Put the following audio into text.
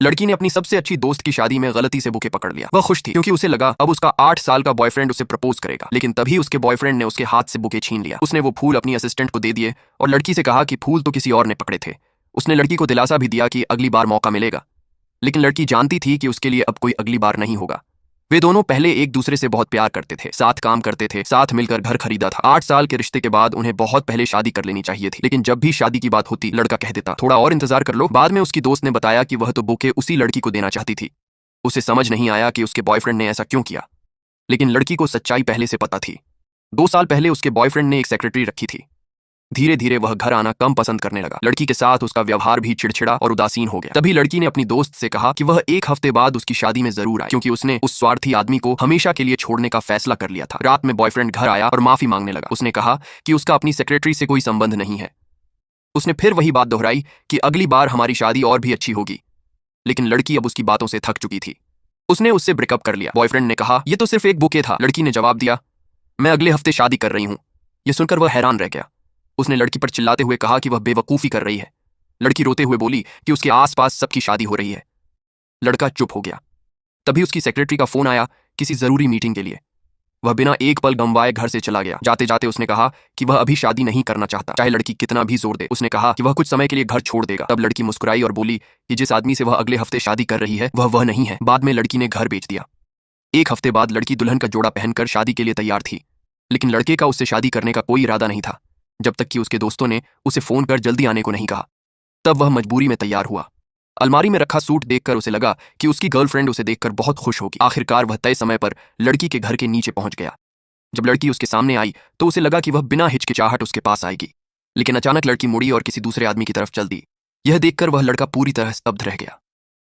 लड़की ने अपनी सबसे अच्छी दोस्त की शादी में गलती से बुके पकड़ लिया। वह खुश थी क्योंकि उसे लगा अब उसका 8 साल का बॉयफ्रेंड उसे प्रपोज करेगा, लेकिन तभी उसके बॉयफ्रेंड ने उसके हाथ से बुके छीन लिया। उसने वो फूल अपनी असिस्टेंट को दे दिए और लड़की से कहा कि फूल तो किसी और ने पकड़े थे। उसने लड़की को दिलासा भी दिया कि अगली बार मौका मिलेगा, लेकिन लड़की जानती थी कि उसके लिए अब कोई अगली बार नहीं होगा। वे दोनों पहले एक दूसरे से बहुत प्यार करते थे, साथ काम करते थे, साथ मिलकर घर खरीदा था। 8 साल के रिश्ते के बाद उन्हें बहुत पहले शादी कर लेनी चाहिए थी, लेकिन जब भी शादी की बात होती लड़का कह देता थोड़ा और इंतजार कर लो। बाद में उसकी दोस्त ने बताया कि वह तो बुके उसी लड़की को देना चाहती थी। उसे समझ नहीं आया कि उसके बॉयफ्रेंड ने ऐसा क्यों किया, लेकिन लड़की को सच्चाई पहले से पता थी। 2 साल पहले उसके बॉयफ्रेंड ने एक सेक्रेटरी रखी थी। धीरे धीरे वह घर आना कम पसंद करने लगा। लड़की के साथ उसका व्यवहार भी चिड़चिड़ा और उदासीन हो गया। तभी लड़की ने अपनी दोस्त से कहा कि वह 1 हफ्ते बाद उसकी शादी में जरूर आए, क्योंकि उसने उस स्वार्थी आदमी को हमेशा के लिए छोड़ने का फैसला कर लिया था। रात में बॉयफ्रेंड घर आया और माफी मांगने लगा। उसने कहा कि उसका अपनी सेक्रेटरी से कोई संबंध नहीं है। उसने फिर वही बात दोहराई कि अगली बार हमारी शादी और भी अच्छी होगी, लेकिन लड़की अब उसकी बातों से थक चुकी थी। उसने उससे ब्रेकअप कर लिया। बॉयफ्रेंड ने कहा यह तो सिर्फ एक बुके था। लड़की ने जवाब दिया मैं अगले हफ्ते शादी कर रही हूं। यह सुनकर वह हैरान रह गया। उसने लड़की पर चिल्लाते हुए कहा कि वह बेवकूफ़ी कर रही है। लड़की रोते हुए बोली कि उसके आसपास सबकी शादी हो रही है। लड़का चुप हो गया। तभी उसकी सेक्रेटरी का फोन आया किसी जरूरी मीटिंग के लिए। वह बिना एक पल गंवाए घर से चला गया। जाते जाते उसने कहा कि वह अभी शादी नहीं करना चाहता, चाहे लड़की कितना भी जोर दे। उसने कहा कि वह कुछ समय के लिए घर छोड़ देगा। तब लड़की मुस्कुराई और बोली कि जिस आदमी से वह अगले हफ्ते शादी कर रही है वह नहीं है। बाद में लड़की ने घर बेच दिया। 1 हफ्ते बाद लड़की दुल्हन का जोड़ा पहनकर शादी के लिए तैयार थी, लेकिन लड़के का उससे शादी करने का कोई इरादा नहीं था, जब तक कि उसके दोस्तों ने उसे फोन कर जल्दी आने को नहीं कहा। तब वह मजबूरी में तैयार हुआ। अलमारी में रखा सूट देखकर उसे लगा कि उसकी गर्लफ्रेंड उसे देखकर बहुत खुश होगी। आखिरकार वह तय समय पर लड़की के घर के नीचे पहुंच गया। जब लड़की उसके सामने आई तो उसे लगा कि वह बिना हिचकिचाहट उसके पास आएगी, लेकिन अचानक लड़की मुड़ी और किसी दूसरे आदमी की तरफ चल दी। यह देखकर वह लड़का पूरी तरह स्तब्ध रह गया।